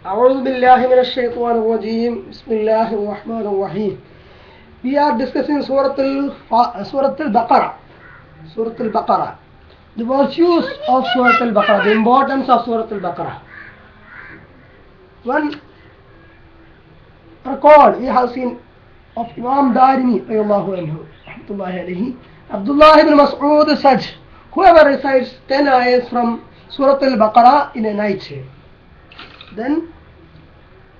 أعوذ بالله من الشيطان الرجيم. بسم الله الرحمن الرحيم. We are discussing Surah Al-Baqarah. Surah Al-Baqarah. The virtues of Surah Al-Baqarah, the importance of Surah Al-Baqarah. One record we have seen of Imam Darimi, Abdullah ibn Mas'ud said, whoever recites 10 ayahs from Surah Al-Baqarah in a night, then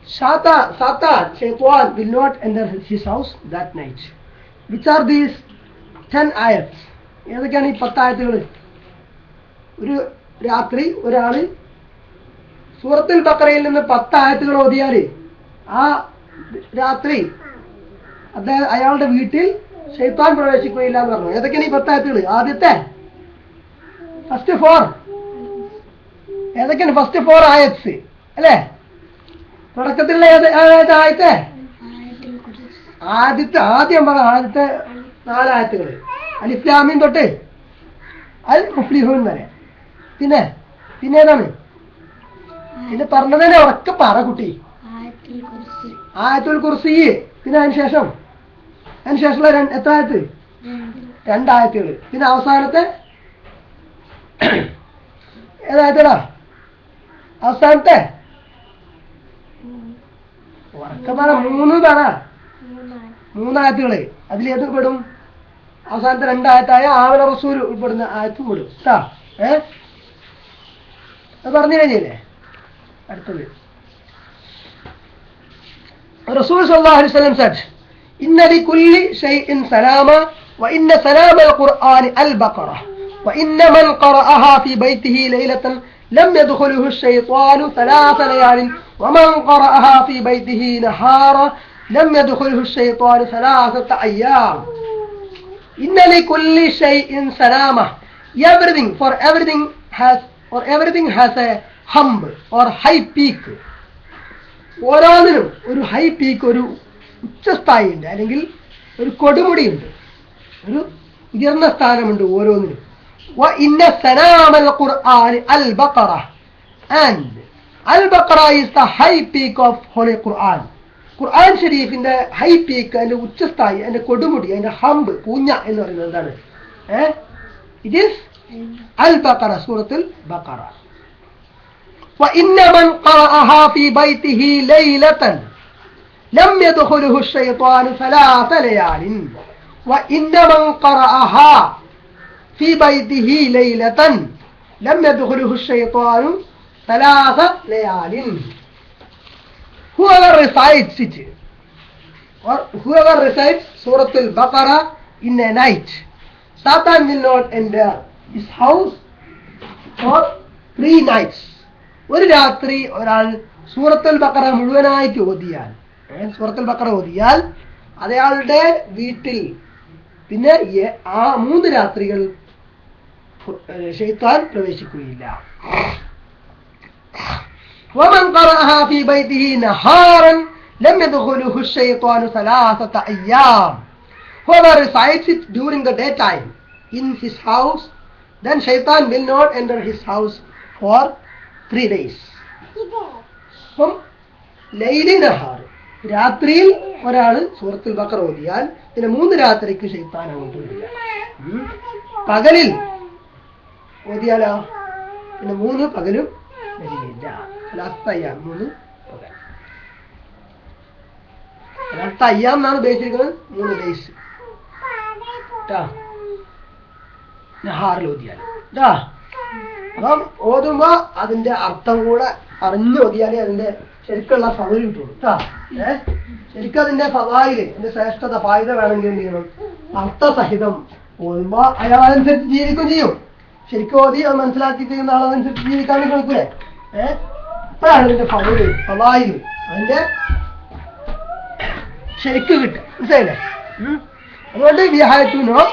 Shaitan will not enter his house that night. Which are these 10 ayats? ഏതൊക്കെയാണ് ഈ 10 ആയത്തുകൾ? ഒരു രാത്രി ഒരാള് സൂറത്തുൽ ബഖറയിൽ നിന്ന് 10 ആയത്തുകൾ ഓതിയാൽ ആ രാത്രി അയാളുടെ വീട്ടിൽ ശൈത്താൻ പ്രവേശിക്കുകയില്ല എന്ന് പറഞ്ഞു. ഏതൊക്കെയാണ് ഈ 10 ആയത്തുകൾ? ആദ്യത്തെ ഫസ്റ്റ് 4 ഏതൊക്കെയാണ്? ഫസ്റ്റ് 4 ആയത്സ് അല്ലേ? തുടക്കത്തിലുള്ള ആദ്യം പറ, ആദ്യത്തെ 4 ആയത്തുകൾ അലിഫ് ലാം മീം തൊട്ട് അൽ മുഫ്ലിഹൂൻ വരെ. പിന്നെ ഏതാണ്? പിന്നെ പറഞ്ഞത് തന്നെ ഉറക്കെ പറ കുട്ടി. ആയത്തുൽ കുർസി. പിന്നെ അതിനുശേഷമുള്ള എത്ര ആയത്ത്? 2 ആയത്തുകൾ. പിന്നെ അവസാനത്തെ ഏതായത്തടാ? അവസാനത്തെ 3 ആയത്തുകള്. അതിലേത് പെടും? അവസാനത്തെ 2 ആയത്തായ ആമന റസൂൽ ഉൾപ്പെടുന്ന ആയത്തും പെടും. അത് പറഞ്ഞു കഴിഞ്ഞില്ലേ? അടുത്തത് റസൂൽ സല്ലല്ലാഹു അലൈഹി വസല്ലം said, ഇന്ന ലികുല്ലി ഷൈഇൻ സലാമ വഇന്ന സലാമ അൽ-ഖുർആൻ അൽ-ബഖറ വഇന്ന മൻ ഖറഅഹാ ഫീ ബൈതിഹി ലൈലതൻ ലം യദ്ഖുലുഹു അശ്-ശൈത്വാനു 3 ലയാലിൻ വമൻ ഖറഅഹാ ഫീ ബൈതിഹി നഹാറ ലം യദ്ഖുലുഹു അശ്-ശൈത്വാനു 3 അയ്യാം. ഇന്ന ലികുല്ലി ഷൈഇൻ സലാമ. Everything has a hump or high peak. ഓരോന്നിനും ഒരു ഹൈ പീക്ക്, ഒരു ഉച്ചസ്ഥായി ഉണ്ട്, അല്ലെങ്കിൽ ഒരു കൊടുമുടിയുണ്ട്, ഒരു ഉയർന്ന സ്ഥാനമുണ്ട് ഓരോന്നിനും. وإن سلام القرآن البقرة, and Al-Baqarah is the high peak of Holy Quran. Quran ഷരീഫിന്റെ ഹൈ പീക്ക്, അതിന്റെ ഉച്ചസ്ഥായി, അതിന്റെ കൊടുമുടി, അതിന്റെ ഹംബ്, പൂഞ്ഞ എന്ന് പറയുന്നത് എന്താണ്? It is Al-Baqarah, സൂറത്തുൽ Baqara. وإن من قرأها في بيته ليلة لم يدخله الشيطان 3 ليال. وإن من قرأها في بيته ليلة لم يدخله الشيطان 3 ليال. Whoever recites it, or whoever recites Surah Al-Baqarah in a night, Satan will not enter his house for 3 nights. ഒരു രാത്രി ഒരാൾ സൂറത്തുൽ ബഖറ മുഴുവനായിട്ട് ഓതിയാൽ, അയാളുടെ വീട്ടിൽ പിന്നെ ആ 3 രാത്രികൾ ശൈത്താൻ പ്രവേശിക്കുകയില്ല. ومن قرأها في بيته نهارا لم يدخله الشيطان 3 أيام. Whoever recites it during the daytime in his house, then shaitan will not enter his house for 3 days. അപ്പം ലൈലി നഹാർ, രാത്രിയിൽ ഒരാള് സൂറത്തുൽ ബഖറ ഓതിയാൽ പിന്നെ 3 രാത്രിക്ക് ശൈത്താൻ അങ്ങോട്ട് വരില്ല. പകലിൽ ഓതിയാലോ പിന്നെ 3 പകലും വരികയില്ല. 3 പകൽ. 3 അയ്യാം എന്നാണ് ഉദ്ദേശിക്കുന്നത്, 3 ഡേയ്സ് നഹാറിൽ ഓതിയാൽ. അപ്പം ഓതുമ്പോ അതിന്റെ അർത്ഥം കൂടെ അറിഞ്ഞു ഓതിയാലേ അതിന്റെ ശരിക്കുള്ള ഫള് കിട്ടുള്ളൂ. ശരിക്കും അതിന്റെ ഫളായില്, അതിന്റെ ശ്രേഷ്ഠത, ഫായിദ വേണമെങ്കിൽ എന്ത് ചെയ്യണം? അർത്ഥസഹിതം ഓതുമ്പോ അയാൾ അതനുസരിച്ച് ജീവിക്കുകയും ചെയ്യും. ശരിക്കും ഓതി അത് മനസ്സിലാക്കി ചെയ്യുന്ന ആളതനുസരിച്ച് ജീവിക്കാൻ ശ്രമിക്കൂലേ? അപ്പോഴാണ് ഇതിന്റെ ഫളായില്, അതിന്റെ ശരിക്ക് കിട്ടും. മനസ്സിലായില്ലേ? അതുകൊണ്ട് we have to know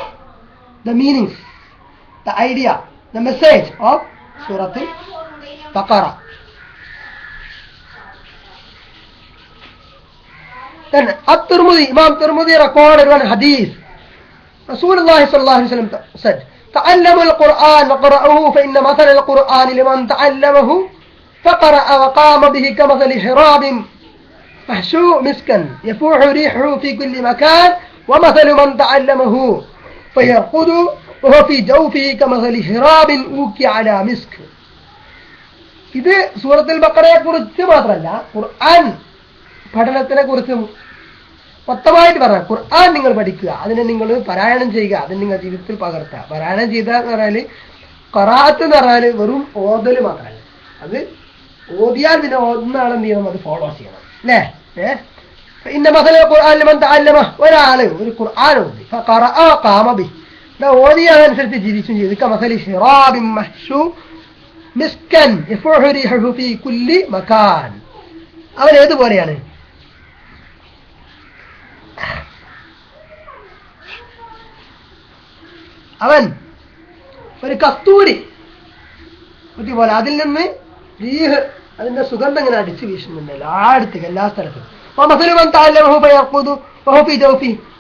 the meanings, the idea, the message of Surah Al-Baqarah. Then At-Tirmidhi, Imam Tirmidhi recorded one hadith. Rasulullah sallallahu alaihi wasallam said, تعلموا القرآن وقرأوه فإن مثل القرآن لمن تعلمه فقرأ وقام به كمثل حراب محشو مسكا يفوح ريحه في كل مكان ومثل من تعلمه فيرقد وهو في جوفه كمثل حراب أوكي على مسك. ഇത് സൂറത്തുൽ ബഖറയെ കുറിച്ച് മാത്രമല്ല, ഖുർആൻ പഠനത്തിനെ കുറിച്ച് മൊത്തമായിട്ട് പറഞ്ഞ ഖുർആൻ നിങ്ങൾ പഠിക്കുക, അതിനെ നിങ്ങൾ പാരായണം ചെയ്യുക, അതിന് നിങ്ങൾ ജീവിതത്തിൽ പകർത്തുക. പാരായണം ചെയ്ത എന്ന് പറഞ്ഞാൽ ഖറാഅത്ത് എന്ന് പറഞ്ഞാൽ വെറും ഓതൽ മാത്രമല്ല, അത് ഓതിയാൽ പിന്നെ ഓതുന്ന ആളെന്ത് ചെയ്യണം, അത് ഫോളോ ചെയ്യണം അല്ലേ. ഇന്ന മസല ഖുർആൻ ലിമൻ തഅല്ലമ, ഒരാള് ഒരു ഖുർആൻ ഓതി ഫഖറഅ ഖാമ ബിഹി, ഓതി അതനുസരിച്ച് ജീവിച്ചും ചെയ്തു. കമസലി ശിറാബിൻ മഹ്ശൂ മിസ്കൻ യഫൂഹു റീഹുഹു ഫീ കുല്ലി മകാൻ, അവൻ ഏതുപോലെയാണ്, അവൻ ഒരു കസ്തൂരി പോലെ അതിൽ നിന്ന് റീഹ്, അതിന്റെ സുഗന്ധം ഇങ്ങനെ അടിച്ചു വീശുന്നുണ്ട് എല്ലായിടത്തേക്ക്, എല്ലാ സ്ഥലത്തും.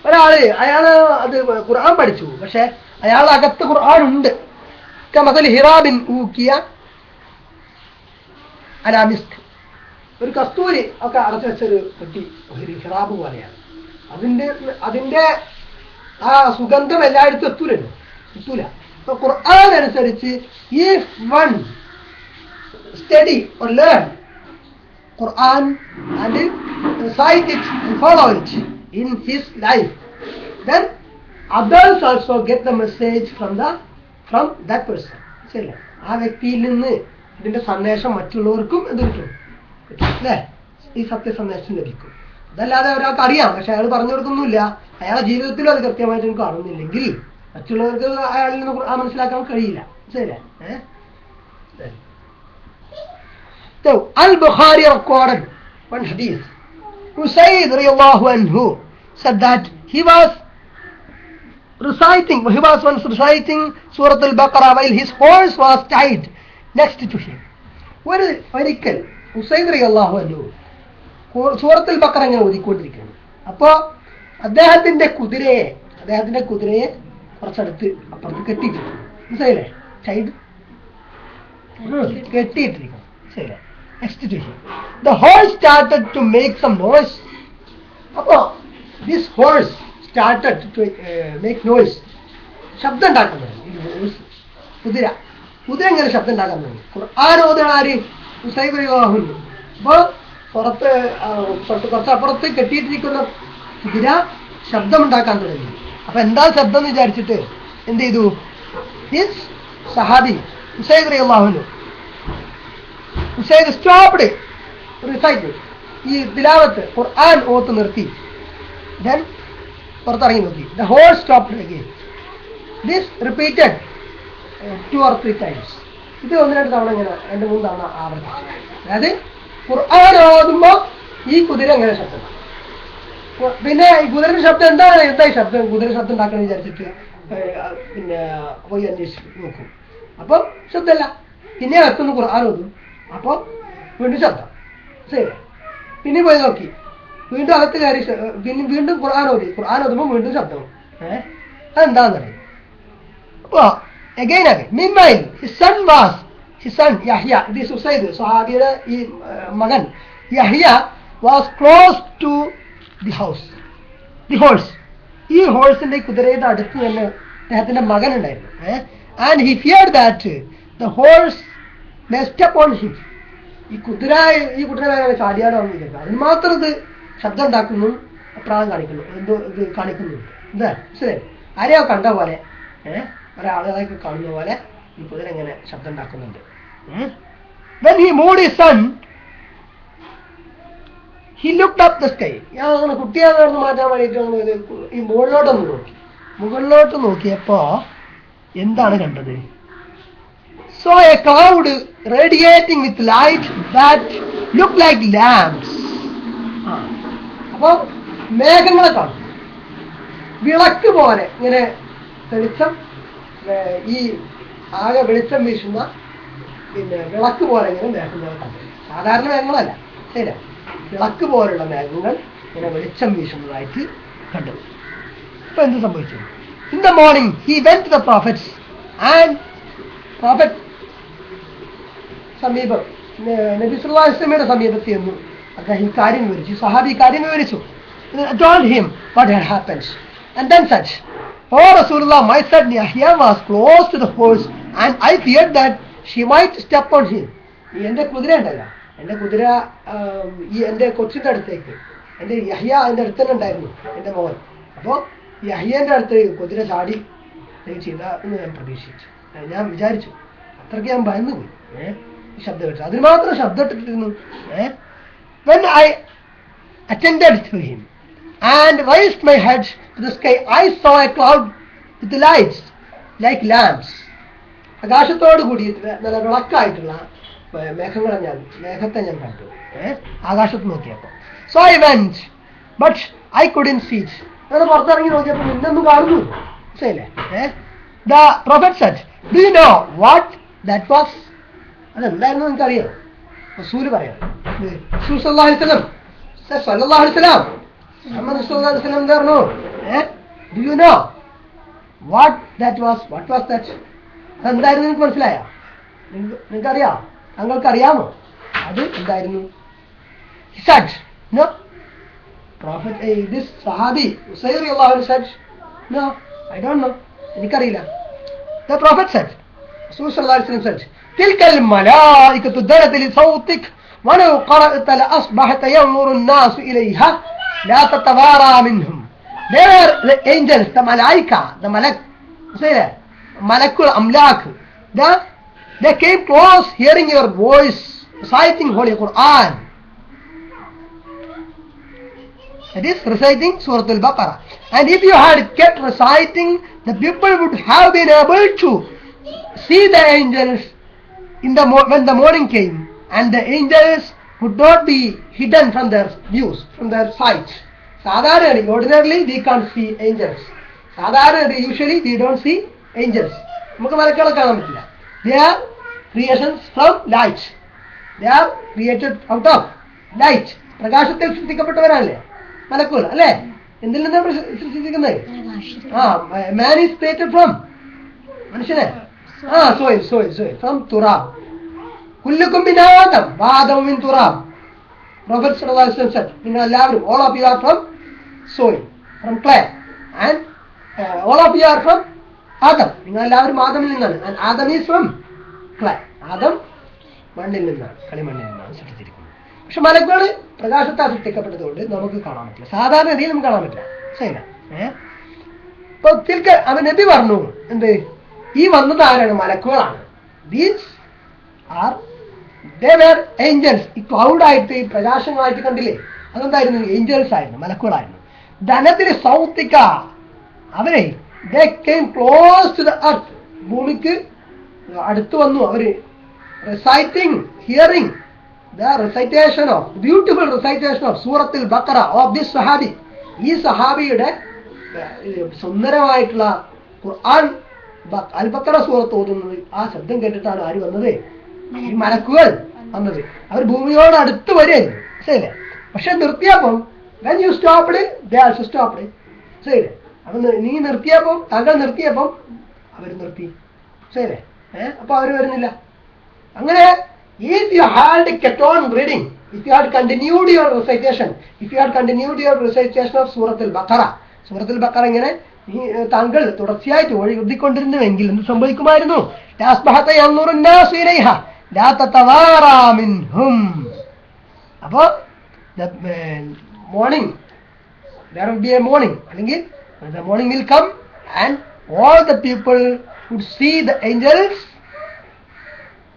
ഒരാള് അയാള് അത് ഖുർആൻ പഠിച്ചു, പക്ഷെ അയാൾ അകത്ത് ഖുർആൻ ഉണ്ട്. ഹിറാബിൻ ഊക്കിയ അലാമിസ്ക്, ഒരു കസ്തൂരി ഒക്കെ അടച്ചു വെച്ചൊരു പെട്ടി, ഒരു ഹിറാബ് പോലെയാണ്. അതിന്റെ ആ സുഗന്ധം എല്ലായിടത്തും എത്തൂല. അപ്പൊ ഖുർആൻ അനുസരിച്ച് if one study or learn Quran and recite it and follow it in his life, then others also get the message from that person. ശരിയല്ലേ? ആ വ്യക്തിയിൽ നിന്ന് ഇതിന്റെ സന്ദേശം മറ്റുള്ളവർക്കും എന്ത് കിട്ടും അല്ലേ, ഈ സത്യസന്ദേശം ലഭിക്കും. അതല്ലാതെ ഒരാൾക്ക് അറിയാം, പക്ഷെ അയാൾ പറഞ്ഞു കൊടുക്കുന്നില്ല, അയാളുടെ ജീവിതത്തിലും അത് കൃത്യമായിട്ട് എനിക്ക് കാണുന്നില്ലെങ്കിൽ മറ്റുള്ളവർക്ക് അയാളിൽ നിന്ന് മനസ്സിലാക്കാൻ കഴിയില്ല. ശരിയല്ലേ? So Al-Bukhari recorded one hadith. Usayd radiyallahu anhu said that he was once reciting Surah Al-Baqarah while his horse was tied next to him. ഒരിക്കൽ ഉസൈദ് റളിയല്ലാഹു അൻഹു സൂറത്തുൽ ബഖറ ഇങ്ങനെ ഓതിക്കൊണ്ടിരിക്കുന്നു. അപ്പോ അദ്ദേഹത്തിന്റെ കുതിരയെ കുറച്ചടുത്ത് അപ്പുറത്ത് കെട്ടിയിട്ടിരിക്കുന്നു. മനസ്സിലായില്ലേ? ടൈഡ് കെട്ടിയിട്ടിരിക്കുന്നു. ശരിയല്ലേ? Next to him. The horse started to make some noise. Appo this horse started to make noise. ശബ്ദം ഉണ്ടാക്കുന്നു. കുതിര എങ്ങനെ ശബ്ദം ഉണ്ടാക്കുന്നു? ഖുർആൻ ഓതുന്ന ആര്? ഉസൈദ് റളിയല്ലാഹു അൻഹു. അപ്പോൾ കുറച്ചപ്പുറത്ത് കെട്ടിയിട്ടിരിക്കുന്ന കുതിര ശബ്ദം ഉണ്ടാക്കാൻ തുടങ്ങി. അപ്പൊ എന്താ ശബ്ദം എന്ന് വിചാരിച്ചിട്ട് എന്ത് ചെയ്തു? ഹിസ് സഹാബി ഉസൈദ് റളിയല്ലാഹു അൻഹു സ്റ്റോപ്ഡ് റിസൈറ്റ്, ഈ തിലാവത്ത് ഖുർആൻ ഓത്ത് നിർത്തി. ദെൻ പുറത്തിറങ്ങി നോക്കി. The hole stopped again. This repeated 2 or 3 times. ഇത് 1-2 തവണ ഇങ്ങനെ 2-3 തവണ ആവർത്തിച്ചു. അതായത് ഖുർആൻ ഓതുമ്പോ ഈ കുതിര എങ്ങനെ ശബ്ദം, പിന്നെ ഈ കുതിരയുടെ ശബ്ദം എന്തായി ശബ്ദം, കുതിര ശബ്ദം ഉണ്ടാക്കണം വിചാരിച്ചിട്ട് പിന്നെ പോയി അന്വേഷിച്ച് നോക്കും. അപ്പം ശബ്ദമല്ല. പിന്നെ അകത്തുനിന്ന് ഖുർആൻ ഓതും, അപ്പൊ വീണ്ടും ശബ്ദം. ശരി, പിന്നെ പോയി നോക്കി, വീണ്ടും അകത്ത് കയറി, വീണ്ടും ഖുർആൻ ഓതുമ്പോൾ വീണ്ടും ശബ്ദം. അതെന്താന്ന് പറയും. അപ്പൊ again meanwhile his son Yahya, this Usayd സഹാബിയുടെ ഈ മകൻ Yahya was close to the horse. ഈ ഹോഴ്സിന്റെ കുതിരയുടെ അടുത്ത് തന്നെ അദ്ദേഹത്തിന്റെ മകൻ ഉണ്ടായിരുന്നു. And he feared that the horse may step on him. ഈ കുതിരനെ ചാടിയാടോ വിചാരിക്കും. അതിന് മാത്രം ഇത് ശബ്ദം ഉണ്ടാക്കുന്നു, അപ്രാളം കാണിക്കുന്നു, ഇത് കാണിക്കുന്നു. എന്താ ശരി, ആരെയോ കണ്ട പോലെ, ഒരാളുകളൊക്കെ കാണുന്ന പോലെ ഈ കുതിര എങ്ങനെ ശബ്ദം ഉണ്ടാക്കുന്നുണ്ട്. When he moved his son, he looked up the sky. അങ്ങനെ കുട്ടിയാണെന്ന് മാറ്റാൻ വേണ്ടിയിട്ട് ഈ മുകളിലോട്ട് നോക്കിയപ്പോ എന്താണ് കണ്ടത്? Saw a cloud radiating with light that looked like lamps. അപ്പൊ മേഘങ്ങളെ കാണും, വിളക്ക് പോലെ ഇങ്ങനെ വെളിച്ചം, ഈ ആകെ വെളിച്ചം വീശുന്ന പിന്നെ വിളക്ക് പോലെ ഇങ്ങനെ മേഘങ്ങളെ കണ്ടു. സാധാരണ മേഘങ്ങളല്ല, ശരി, വിളക്ക് പോലുള്ള മേഘങ്ങൾ ഇങ്ങനെ വെളിച്ചം വീശുന്നതായിട്ട് കണ്ടു. ഇപ്പൊ എന്ത് സംഭവിച്ചു? In the morning he went to the prophets and prophet സമീപം നബി സല്ലല്ലാഹു അലൈഹി വസല്ലമയുടെ സമീപത്ത് ചെന്നു. അദ്ദേഹം ഈ കാര്യം വിവരിച്ചു, സഹാബി കാര്യം വിവരിച്ചു. told him what had happened and then said, "Oh Rasulullah, my son Yahya was close to the horse and I feared that she might step on him." എൻ്റെ കുതിര ഉണ്ടല്ലോ, എൻ്റെ കുതിര ഈ എൻ്റെ കൊച്ചിൻ്റെ അടുത്തേക്ക്, എൻ്റെ യഹ്യ എൻ്റെ അടുത്ത് തന്നെ ഉണ്ടായിരുന്നു, എൻ്റെ മോൻ. അപ്പോൾ യഹ്യൻ്റെ അടുത്ത് കുതിര ചാടി ചെയ്ത എന്ന് ഞാൻ പ്രതീക്ഷിച്ചു, ഞാൻ വിചാരിച്ചു. അത്രയ്ക്ക് ഞാൻ ഭയന്നു പോയി. ശബ്ദം കേട്ടു, അതിന് മാത്രം ശബ്ദം ഇട്ടിട്ടിരുന്നു. When I attended to him and raised my head to the sky, I saw a cloud with lights like lamps. ആകാശത്തോട് കൂടി നല്ല വിളക്കായിട്ടുള്ള മേഘത്തെ ഞാൻ കണ്ടു ആകാശത്ത് നോക്കിയപ്പോൾ. So I went, but I couldn't see it. ഞാൻ പുറത്തിറങ്ങി നോക്കിയപ്പോൾ നിന്നൊന്നും കാണുന്നു. ശരിയല്ലേ? The prophet said, "Do you know what that was?" അതെന്തായിരുന്നു നിനക്കറിയാം? റസൂല് പറയാം. റസൂൽ സല്ലല്ലാഹു അലൈഹി വസല്ലം മുഹമ്മദ് സല്ലല്ലാഹു അലൈഹി വസല്ലം എന്താ പറഞ്ഞു? Do you know what that was? What was that? അതെന്തായിരുന്നു? നിങ്ങൾക്ക് മനസ്സിലായോ? നിങ്ങൾക്കറിയാം? താങ്കൾക്കറിയാമോ അത് എന്തായിരുന്നു? He said, "No." Prophet, this Sahabi Usayr radiyallahu anhu said, "No, I don't know." എനിക്കറിയില്ല. The Prophet said, Rasul sallallahu alaihi wasallam said, "تلك الملائكة ادنت لصوتك ولو قرأت لأصبحت ينظر الناس إليها لا تتوارى منهم." They were the angels, the malaika, the malak, say that, malakul amlak. They came close hearing your voice reciting Holy Quran. That is reciting Surah Al-Baqarah. And if you had kept reciting, the people would have been able to see the angels when the morning came, and the angels would not be hidden from their views, from their sight. Ordinarily we can't see angels. Usually we don't see angels. They are creations from light. They are created out of light. പ്രകാശത്തിൽ സൃഷ്ടിക്കപ്പെട്ടവരല്ലേ മലക്കുകൾ, അല്ലേ? എന്തിൽ നിന്നാണ് സൃഷ്ടിച്ചിരിക്കുന്നത്? Man is created from മനുഷ്യനെ soil from turab. kullukum min adam wa adam min turab. Prophet sallallahu alaihi wasallam said, നിങ്ങൾ എല്ലാവരും, all of you are from soil, from clay, and all of you are from Adam. നിങ്ങൾ എല്ലാവരും ആദമിൽ നിന്നാണ്. and Adam is from clay. Adam മണ്ണിൽ നിന്നാണ്, കളിമണ്ണിൽ നിന്നാണ് സൃഷ്ടിച്ചിരിക്കുന്നത്. പക്ഷെ മലക്കുകൾ പ്രകാശത്താൽ സൃഷ്ടിക്കപ്പെട്ടതുകൊണ്ട് നമുക്ക് കാണാൻ പറ്റില്ല, സാധാരണ രീതിയിൽ നമുക്ക് കാണാൻ പറ്റില്ല. ശരിയല്ല? ഇപ്പൊ അവൻ നബി പറഞ്ഞു, എന്ത്? ഈ വന്നത് ആരാണ്? മലക്കുകളാണ്. These are they were angels. ഈ ക്ലൗഡായിട്ട്, ഈ പ്രകാശങ്ങളായിട്ട് കണ്ടില്ലേ, അതെന്തായിരുന്നു? ഏഞ്ചൽസ് ആയിരുന്നു, മലക്കുകളായിരുന്നു. ധനത്തിന് സൗത്തിക്ക, അവരെ they came close to the earth, ഭൂമിക്ക് അടുത്ത് വന്നു. അവര് reciting, hearing the recitation of, beautiful recitation of Surah Al-Baqarah of this Sahabi. ഈ സഹാബിയുടെ സുന്ദരമായിട്ടുള്ള ഖുർആൻ അൽ-ബഖറ സൂറത്ത് ഓതുന്നത് ആ ശബ്ദം കേട്ടിട്ടാണ് ആര് വന്നത്? ഈ മലക്കുകൾ വന്നത്. അവർ ഭൂമിയോട് അടുത്ത് വരെയായിരുന്നു. ശരിയല്ലേ? പക്ഷെ നിർത്തിയപ്പം when you stopped, they also stopped. ശരിയല്ലേ? അപ്പൊ നീ നിർത്തിയപ്പം, താങ്കൾ നിർത്തിയപ്പം അവർ നിർത്തി. ശരിയല്ലേ? അപ്പൊ അവർ വരുന്നില്ല. അങ്ങനെ if you had kept on reading, if you had continued your recitation of Surah Al-Baqarah, Surah Al-Baqarah ഇങ്ങനെ താങ്കൾ തുടർച്ചയായിട്ട് എഴുതിക്കൊണ്ടിരുന്നുവെങ്കിൽ എന്ത് സംഭവിക്കുമായിരുന്നു? അപ്പോ morning, there will be a morning, അല്ലെങ്കിൽ the morning will come and all the people would see the angels.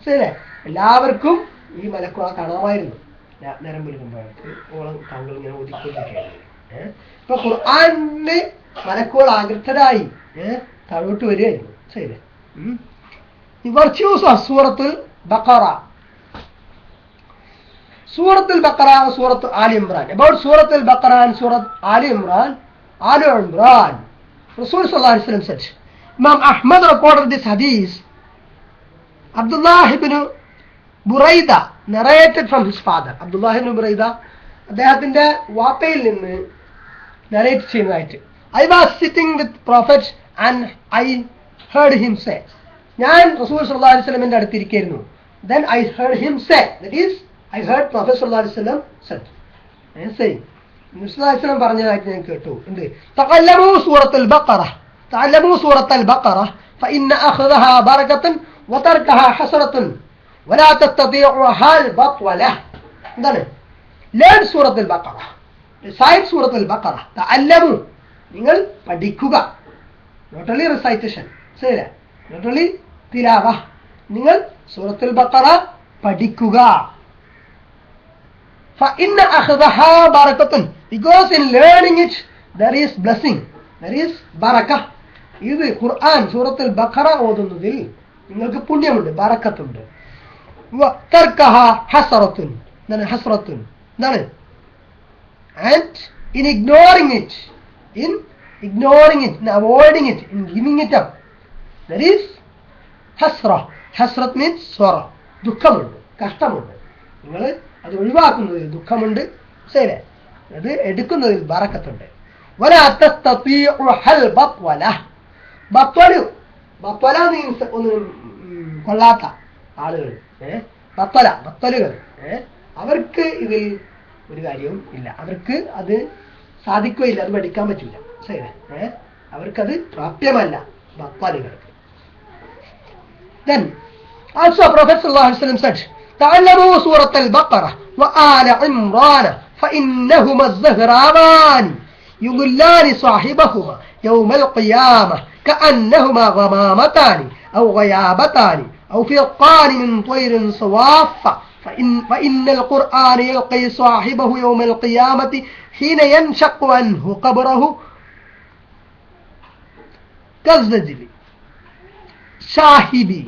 ശരിയല്ലേ? എല്ലാവർക്കും ഈ മലക്കുകളെ കാണാമായിരുന്നു. നേരം വിളിക്കുമ്പോഴേക്ക് ഓളം താങ്കൾ ഇങ്ങനെ ഒതുക്കൊണ്ടിരിക്കുകയായിരുന്നു. ഇപ്പൊ ഖുർആനില് മലക്കുകൾ ആകൃഷ്ടരായി താഴോട്ട് വരികയായിരുന്നു. ശരിയല്ലേ? The virtues of Suratul Baqarah. Suratul Baqarah, Surah Ali Imran. About Suratul Baqarah and Surah Ali Imran, Rasul sallallahu alaihi wasallam said, Imam Ahmad reported this hadith. Abdullah ibn Burayda narrated from his father. Abdullah ibn Burayda അദ്ദേഹത്തിന്റെ വാപ്പയിൽ നിന്ന് narrate ചെയ്യുന്നതായിട്ട്. I was sitting with Prophet and I heard him say, ഞാൻ റസൂൽ സല്ലല്ലാഹു അലൈഹി വസല്ലമയുടെ അടുത്തിരിക്കുകയായിരുന്നു. then I heard him say, that is, I heard Prophet sallallahu alaihi wasallam said, and saying, Muslim പറഞ്ഞതായിട്ട് ഞാൻ കേട്ടു. എന്ത്? തഅല്ലമു സൂറത്തുൽ ബഖറ, തഅല്ലമു സൂറത്തുൽ ബഖറ فإن أخذها بركة وتركها حسرة ولا تستطيعها البطلة. എന്താണ്? learn സൂറത്തുൽ ബഖറ, recite സൂറത്തുൽ ബഖറ. തഅല്ലമു, നിങ്ങൾ പഠിക്കുക, not only recitation, ശരിയല്ലേ, not only തിലാവ, നിങ്ങൾ സൂറത്തുൽ ബഖറ പഠിക്കുക. فإن أخذها بركة, because in learning it there is blessing, there is barakah. ഇത് ഖുർആൻ സൂറത്തുൽ ബഖറ ഓതുന്നതിൽ നിങ്ങൾക്ക് പുണ്യമുണ്ട്, ബറക്കത്തുണ്ട്. തർക്കഹ ഹസ്റത്തുൻ, എന്താണ് ഹസ്റത്തുൻ, എന്താണ്? and in ignoring it, in avoiding it, in giving it up, there is hasra. Hasrat means sorrow, ദുഃഖമുണ്ട്, കഷ്ടമുണ്ട്. നിങ്ങൾ അത് ഒഴിവാക്കുന്നതിൽ ദുഃഖമുണ്ട്, ശരി, അത് എടുക്കുന്നതിൽ ബറക്കത്തുണ്ട്. വലാ തസ്തതീഉഹൽ ബത്വല, ബത്വല മീൻസ് ഒന്നും കൊള്ളാത്ത ആളുകൾ, ബത്വലുകൾ, അവർക്ക് ഇതിൽ ഒരു കാര്യവും ഇല്ല, അവർക്ക് അത് സാധിക്കുകയില്ല, അത് പഠിക്കാൻ പറ്റില്ല, ശരി, അവർക്കത് പ്രാപ്യമല്ല ബത്വലുകൾക്ക്. Then also Prophet sallallahu alaihi wasallam said, تعلموا سورة البقرة وآل عمران فإنهما الزهراوان يظلان صاحبهما يوم القيامة كأنهما غمامتان أو غيابتان أو فرقان من طير صواف فإن القرآن يلقي صاحبه يوم القيامة حين ينشق عنه قبره كالرجل شاهبي،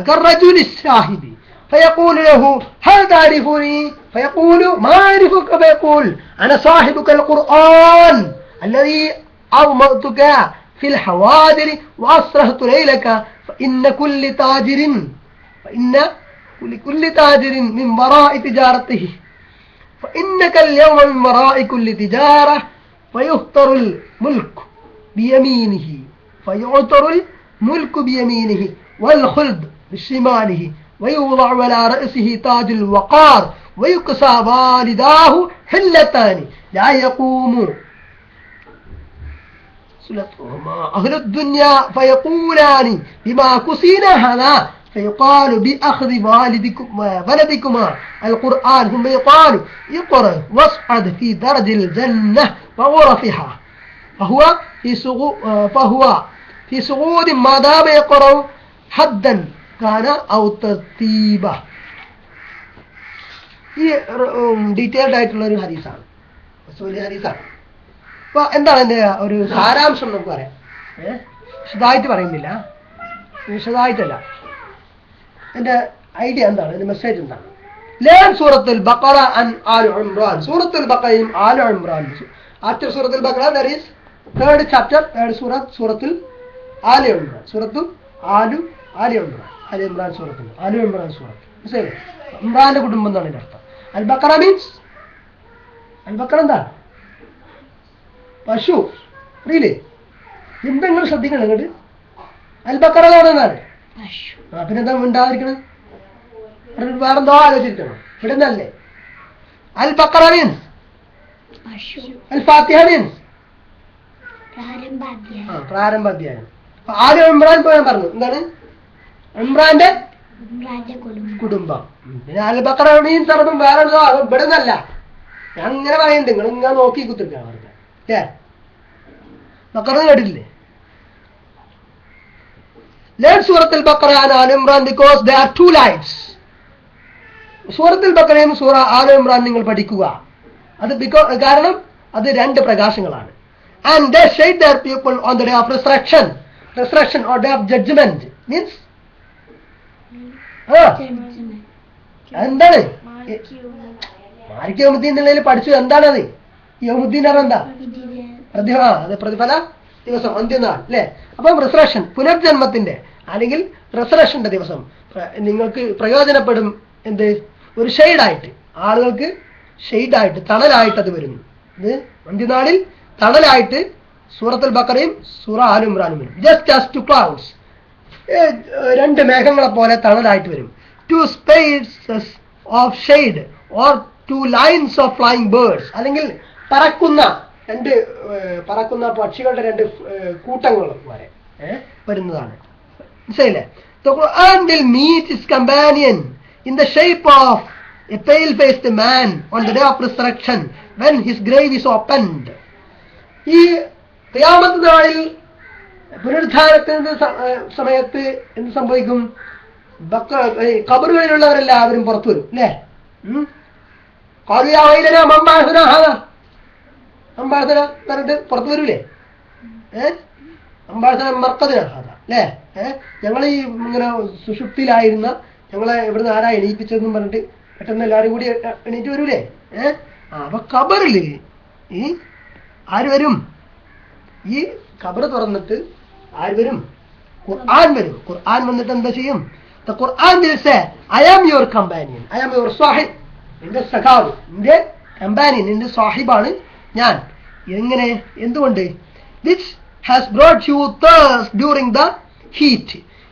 كالرجل الشاهبي، فيقول له هل تعرفني؟ فيقول ما أعرفك، فيقول أنا صاحبك القرآن الذي أظمأتك في الحوادر وأسرهت ليلك، فإن كل تاجر من وراء تجارته، فإنك اليوم من وراء كل تجارة، فيهتر الملك بيمينه والخلد بشماله ويوضع على رأسه تاج الوقار ويكسى والداه حلتان لا يقوم أهل الدنيا فيقولان بما كسينا هذا، فيقال بأخذ ولدكما القرآن، ثم يقال اقرأ واصعد في درج الجنة وغرفها، فهو في صعود ما دام يقرأ حدا كان أو ترتيبا. ഈ ഡീറ്റെയിൽഡ് ആയിട്ടുള്ള ഒരു ഹദീസാണ്, വലിയ ഹദീസാണ്. അപ്പൊ എന്താണ് എന്റെ ഒരു സാരാംശം നമുക്ക് പറയാം, വിശദമായിട്ട് പറയുന്നില്ല, വിശദമായിട്ടല്ല, എന്റെ ഐഡിയ എന്താണ്, എന്റെ മെസ്സേജ് എന്താണ്? ലേൺ സൂറത്തുൽ ബഖറ ആൻഡ് ആലു ഇംറാൻ. സൂറത്തുൽ ബഖറയും ആലു ഇംറാൻ, ആഫ്റ്റർ സൂറത്തുൽ Baqara there is third chapter, third സൂറത്തുൽ ആലു ഇംറാൻ, സൂറത്തു ആലു ഇംറാൻ, ആലു ഇംറാൻ സൂറത്തുൽ ആലു ഇംറാൻ സൂറത്ത്, മനസ്സിലായില്ലേ? ഇമ്രാന്റെ കുടുംബം എന്നാണ് എൻ്റെ അർത്ഥം. അൽ ബഖറ മീൻസ്, അൽ ബഖറ എന്താണ്? പശു, അറിയില്ലേ? നിങ്ങൾ ശ്രദ്ധിക്കണം കേട്ട്, അൽ ബഖറ എന്താണ്? പിന്നെന്താ ഉണ്ടാതിരിക്കണം, വേറെന്തോ ആലോചിച്ചിരിക്കണം, ഇവിടെ നിന്നല്ലേ? അൽ ബഖറ മീൻസ്, അൽ ഫാത്തിഹ മീൻസ് പ്രാരംഭാധ്യായം. ആലു ഇമ്രാൻ ഞാൻ പറഞ്ഞു, എന്താണ്? ഇമ്രാന്റെ കുടുംബം. പിന്നെ അൽ ബഖറ മീൻസ് അറിയുമ്പോൾ വേറെ ഇവിടെ നിന്നല്ല, ഞാൻ ഇങ്ങനെ പറയുന്നുണ്ട്, നിങ്ങൾ ഇങ്ങനെ നോക്കി കുത്തിരിക്കണം അവർക്ക്, അല്ലേ? ബഖറ കേട്ടിട്ടില്ലേ? Learn Surah Al-Baqarah and Al Imran because there are two lights. സൂറത്തുൽ ബഖറയും സൂറ ആൽ ഇംറാൻ നിങ്ങൾ പഠിക്കുക, അത് കാരണം അത് രണ്ട് പ്രകാശങ്ങളാണ്. And they shade their people on the day of resurrection or day of judgment means എന്താണ് മാലിക് യൗമുദ്ദീൻ എന്നുള്ളതിൽ പഠിച്ചു. എന്താണത്? യൗമുദ്ദീൻ എന്താ? പ്രതിഫല ദിവസം, അന്ത്യനാൾ, അല്ലെ? അപ്പം റിസറക്ഷൻ, പുനർജന്മത്തിന്റെ അല്ലെങ്കിൽ റിസറക്ഷന്റെ ദിവസം നിങ്ങൾക്ക് പ്രയോജനപ്പെടും. എന്ത്? ഒരു ഷെയ്ഡായിട്ട്, ആളുകൾക്ക് ഷെയ്ഡായിട്ട്, തണലായിട്ട് അത് വരുന്നു. ഇത് അന്ത്യനാളിൽ തണലായിട്ട് സൂറത്തുൽ ബഖറയും സൂറ ആൽ ഇംറാനും വരും. ജസ്റ്റ് ആസ് ടു ക്ലൗഡ്സ്, രണ്ട് മേഘങ്ങളെ പോലെ തണലായിട്ട് വരും. 2 spaces of shade or 2 lines of flying birds, അല്ലെങ്കിൽ പറക്കുന്ന പക്ഷികളുടെ 2 കൂട്ടങ്ങൾ വരെ വരുന്നതാണ്. മനസ്സിലായില്ലേ? The Quran will meet its companion in the shape of a pale-faced man on the day of resurrection when his grave is opened. ഈ ഖിയാമത്ത് നാളിൽ പുനരുദ്ധാനത്തിന്റെ സമയത്ത് എന്ത് സംഭവിക്കും? ഖബറുകളിലുള്ളവരെല്ലാവരും പുറത്തു വരും അല്ലേ? പറഞ്ഞിട്ട് പുറത്തു വരൂലേ? അല്ലേ? ഞങ്ങൾ ഈ ഇങ്ങനെ സുഷുപ്തിയിലായിരുന്ന ഞങ്ങളെ ഇവിടുന്ന് ആരാ എണീപ്പിച്ചതെന്നും പറഞ്ഞിട്ട് പെട്ടെന്ന് എല്ലാവരും കൂടി എണീറ്റ് വരൂലേ? അപ്പൊ ഖബറില് ഈ ആര് വരും? ഈ ഖബർ തുറന്നിട്ട് ആര് വരും? ഖുർആൻ വരും. ഖുർആൻ വന്നിട്ട് എന്താ ചെയ്യും? The Quran will say, I am your companion, I am your sahib, നിന്റെ സഖാവ്, നിന്റെ കമ്പാനിയൻ, നിന്റെ സാഹിബാണ് ഞാൻ. എങ്ങനെ? എന്തുകൊണ്ട്? Which has brought you thirst during the heat.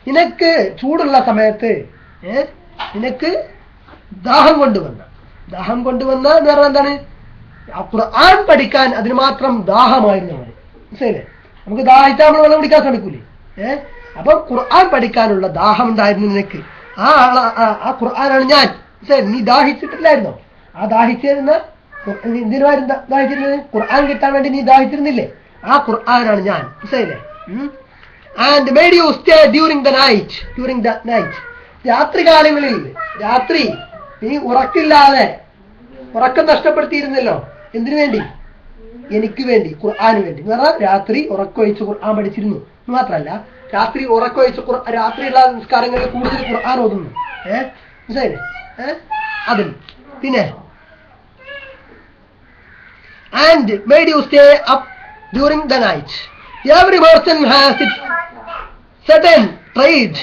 നിനക്ക് ചൂടുള്ള സമയത്ത് നിനക്ക് ദാഹം കൊണ്ടുവന്ന എന്ന് പറഞ്ഞാൽ എന്താണ്? ആ ഖുർആൻ പഠിക്കാൻ അതിന് മാത്രം ദാഹമായിരുന്നു അവന്. മനസ്സിലായില്ലേ? നമുക്ക് ദാഹിച്ചാൽ നമ്മൾ വെള്ളം കുടിക്കാൻ ശ്രമിക്കൂലേ? അപ്പൊ ഖുർആൻ പഠിക്കാനുള്ള ദാഹം ഉണ്ടായിരുന്നു നിനക്ക്. ആ ഖുർആനാണ് ഞാൻ. നീ ദാഹിച്ചിട്ടില്ലായിരുന്നോ? ആ ദാഹിച്ചിരുന്ന എന്തിനായിരുന്നു ദാഹിച്ചിരുന്നത്? ഖുർആൻ കിട്ടാൻ വേണ്ടി നീ ദാഹിച്ചിരുന്നില്ലേ? ആ ഖുർആനാണ് ഞാൻ. മനസ്സിലായില്ലേ? And made you stay during the night. രാത്രി കാലങ്ങളിൽ രാത്രി നീ ഉറക്കം നഷ്ടപ്പെടുത്തിയിരുന്നല്ലോ. എന്തിനു വേണ്ടി? എനിക്ക് വേണ്ടി, ഖുർആന് വേണ്ടി. എന്ന് പറഞ്ഞാൽ രാത്രി ഉറക്കൊഴിച്ച് ഖുർആൻ പഠിച്ചിരുന്നു. മാത്രമല്ല രാത്രി ഉറക്കൊഴിച്ച് രാത്രിയുള്ള നിസ്കാരങ്ങളിൽ കൂടുതൽ ഖുർആൻ ഓതുന്നു. മനസ്സിലായില്ലേ? അതിൽ പിന്നെ and made you stay up during the night. Every person has its certain trade.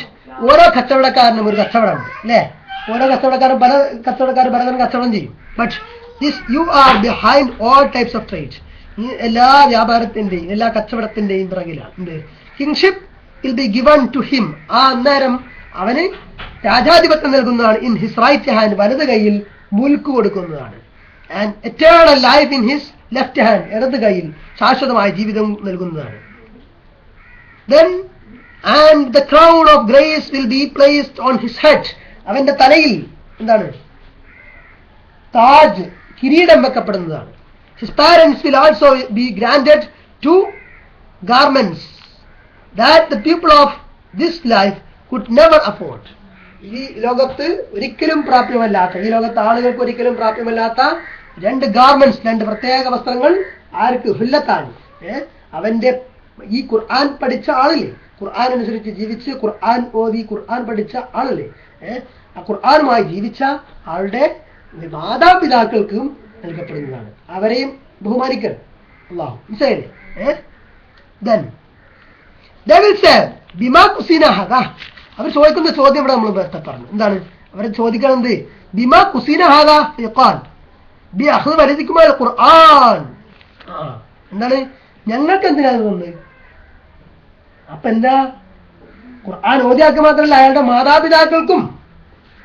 ഓരോ കച്ചവടക്കാരനും ഒരു കച്ചവടമുണ്ട് അല്ലേ? ഓരോ കച്ചവടക്കാരും പലതരം കച്ചവടം ചെയ്യും. But you are behind all types of trade. എല്ലാ വ്യാപാരത്തിന്റെയും എല്ലാ കച്ചവടത്തിന്റെയും പിറകിലാണ്. Kingship will be given to him. അന്നേരം അവന് രാജാധിപത്യം നൽകുന്നതാണ്. In his right hand, വലത് കൈയിൽ മുൽക്ക് കൊടുക്കുന്നതാണ്. And eternal life in his left hand, ഇടത് കൈയിൽ ശാശ്വതമായ ജീവിതം നൽകുന്നതാണ്. Then and the crown of grace will be placed on his head. അവന്റെ തലയിൽ എന്താണ്? താജ്, കിരീടം വെക്കപ്പെടുന്നതാണ്. His parents will also be granted 2 garments that the people of this life could never afford. ഈ ലോകത്ത് ഒരിക്കലും പ്രാപ്യമല്ലാത്ത, ഈ ലോകത്ത് ആളുകൾക്ക് ഒരിക്കലും പ്രാപ്യമല്ലാത്ത 2 ഗാർമെന്റ്സ്, 2 പ്രത്യേക വസ്ത്രങ്ങൾ ആർക്ക്? ഹുല്ലത്താണ്. അവന്റെ ഈ ഖുർആൻ പഠിച്ച ആളില്ലേ? ഖുർആൻ അനുസരിച്ച് ജീവിച്ച് ഖുർആൻ ഓതി ഖുർആൻ പഠിച്ച ആളില്ലേ? ആ ഖുർആനുമായി ജീവിച്ച ആളുടെ മാതാപിതാക്കൾക്കും നൽകപ്പെടുന്നതാണ്. അവരെയും ബഹുമാനിക്കണം. അല്ലാഹു മനസ്സിലായില്ലേ? Then they will say ബിമാ കുസീന ഹാദാ. അവർ ചോദിക്കുന്ന ചോദ്യം ഇവിടെ നമ്മൾ പറഞ്ഞു. എന്താണ് അവർ ചോദിക്കുന്നത്? ബിമാ കുസീന ഹാദാ യഖാൽ ബി അഖ്ദ് വലദികുമാ ഖുർആൻ. എന്താണ്? ഞങ്ങൾക്ക് എന്തിനാണ് തന്നത്? അപ്പൊ എന്താ? ഖുർആൻ ഓതിയാൾക്ക് മാത്രമല്ല അയാളുടെ മാതാപിതാക്കൾക്കും,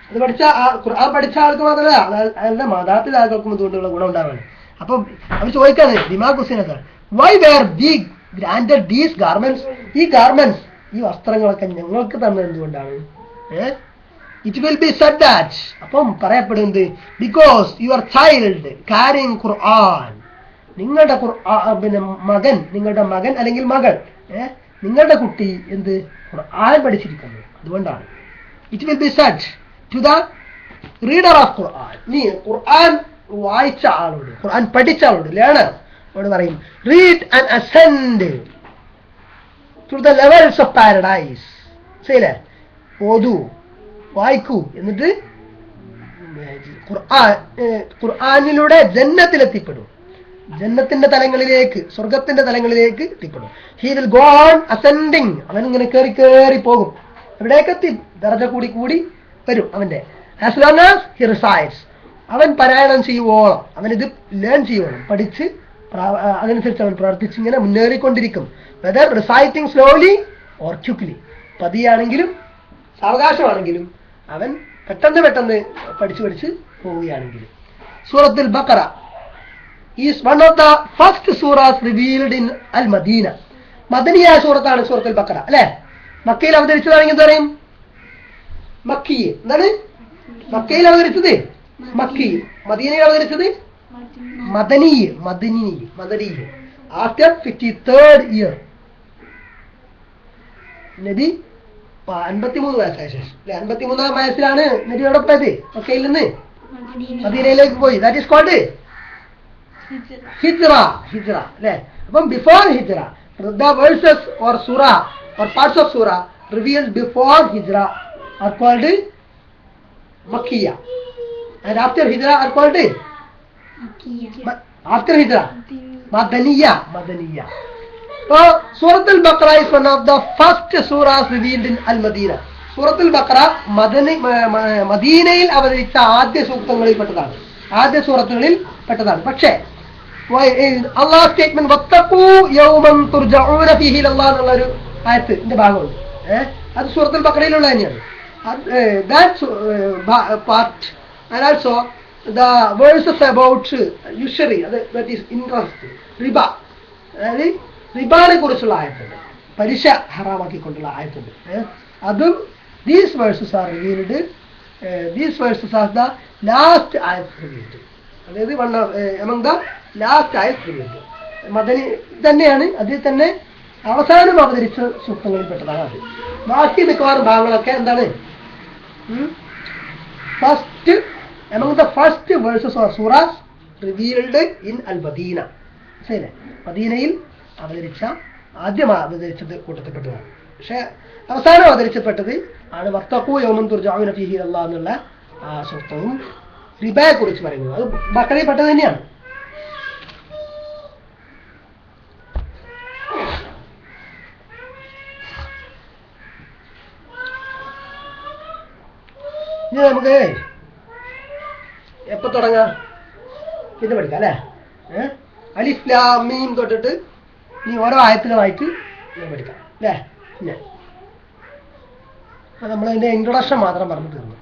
അത് പഠിച്ച ഖുർആൻ പഠിച്ച ആൾക്ക് മാത്രമല്ല അയാളുടെ മാതാപിതാക്കൾക്കും ഇതുകൊണ്ടുള്ള ഗുണം ഉണ്ടാവാണ്. അപ്പൊ അവർ ചോദിക്കാണ് ബിമാ കുസീന why were we granted these garments. ഈ ഗാർമെന്റ്സ്, ഈ വസ്ത്രങ്ങളൊക്കെ ഞങ്ങൾക്ക് തന്നത് എന്തുകൊണ്ടാണ്? It will be said that. അപ്പം പറയപ്പെടുന്നത് because your child carrying Quran. നിങ്ങളുടെ നിങ്ങളുടെ മകൻ അല്ലെങ്കിൽ മകൾ, നിങ്ങളുടെ കുട്ടി എന്ത്? ഖുർആൻ പഠിച്ചിരിക്കുന്നു. അതുകൊണ്ടാണ്. It will be said to the reader of Quran. നീ ഖുർആൻ വായിച്ച ആളോട്, ഖുർആൻ പഠിച്ച ആളോട്, ലേണർ ഓട് പറയും read and ascend through the levels of paradise. ശരിയല്ലേ? ഓതു, വായിക്കൂ, എന്നിട്ട് ഖുർആനിലൂടെ ജന്നത്തിലെത്തിപ്പെടും. ജന്നത്തിന്റെ തലങ്ങളിലേക്ക്, സ്വർഗത്തിന്റെ തലങ്ങളിലേക്ക് എത്തിപ്പെടും. He will go on ascending. അവൻ ഇങ്ങനെ കയറി പോകും. എവിടേക്ക് എത്തി? ദർജ കൂടി വരും അവന്റെ. As long as he resides. അവൻ പാരായണം ചെയ്യുവോളം, അവനിത് ലേൺ ചെയ്യുവോളം, പഠിച്ച് അതനുസരിച്ച് അവൻ പ്രവർത്തിച്ച് ഇങ്ങനെ മുന്നേറിക്കൊണ്ടിരിക്കും. Whether reciting slowly or quickly. പതിയാണെങ്കിലും സാവകാശമാണെങ്കിലും അവൻ പെട്ടെന്ന് പഠിച്ച് പോവുകയാണെങ്കിൽ. Suratul Baqara is one of the first surahs revealed in al Madina. മദനിയായ സൂറത്താണ് സൂറത്തുൽ ബഖറ അല്ലെ. മക്കയിൽ അവതരിച്ചതാണെങ്കിൽ എന്താ പറയും? മക്കി. എന്താണ് മക്കയിൽ അവതരിച്ചത്? മക്കി. മദീനയിൽ അവതരിച്ചത് മദനി. After 53rd year. നബി 53 വയസ്സായ ശേഷം അല്ലെ. 53ാം വയസ്സിലാണ് നബി എവിടെ പോയത്? മക്കയിൽ നിന്ന് മദീനയിലേക്ക് പോയി. ദാറ്റ് ഈസ് കോൾഡ് ഹിജ്റ അല്ലെ. അപ്പം ബിഫോർ ഹിജ്റ, the verses or surah or parts of surah revealed before hijra are called Makkiyah, and after hijra are called after hijra Madaniyah. So Surah Al-Baqarah is one of the first surahs revealed in Al-Madinah. Surah Al-Baqarah മദീനയിൽ അവതരിച്ച ആദ്യ സൂക്തങ്ങളിൽ പെട്ടതാണ്. പക്ഷേ അള്ളാഹ് statement വത്തഖൂ യൗമൻ തുർജഊന ഫീഹി ഇലല്ലാഹ് എന്നുള്ളൊരു ആയത്തിന്റെ ഭാഗമുണ്ട്. അത് സൂറത്തുൽ ബഖറയിലുള്ള തന്നെയാണ്. Part and also the verses about usury, that is interest, റിബ, അതായത് റിബാനെ കുറിച്ചുള്ള ആയത്തുണ്ട്, പലിശ ഹറാമാക്കിക്കൊണ്ടുള്ള ആയത്തുണ്ട്. അതും these verses are revealed, these verses are the last ആയത്ത് റിവീൽഡ്, അതായത് വൺ എമംഗ് ദ ലാസ്റ്റ് ആയത്ത് റിവീൽഡ്. മദനി തന്നെയാണ്, അതിൽ തന്നെ അവസാനം അവതരിച്ച സൂക്തങ്ങളിൽ പെട്ടതാണ് അത്. ബാക്കി മിക്കവാറും ഭാഗങ്ങളൊക്കെ എന്താണ് first among the first verses or surahs revealed in al Madina. ശരി, മദീനയിൽ ആദ്യം അവതരിച്ചത് കൂട്ടത്തിൽപ്പെട്ടതാണ്. പക്ഷെ അവസാനം അവതരിച്ചപ്പെട്ടത് ആണ് വത്തഖൂ യൗമൻ തുർജഊന ഫീഹി ഇലല്ലാഹ് എന്നുള്ള ആ സൂക്തവും റിബയെ കുറിച്ച് പറയുന്നത്. അത് ബഖറയിൽ പെട്ടത് തന്നെയാണ്. ഇനി നമുക്ക് എപ്പോ തുടങ്ങാം? ഇത് പഠിക്കാം അല്ലേ. അലിഫ് ലാം മീം തൊട്ടിട്ട് ഇനി ഓരോ ആയത്തിലുമായിട്ട് പഠിക്കാം അല്ലേ. പിന്നെ നമ്മളതിന്റെ ഇൻട്രൊഡക്ഷൻ മാത്രം പറഞ്ഞു തീർന്നു.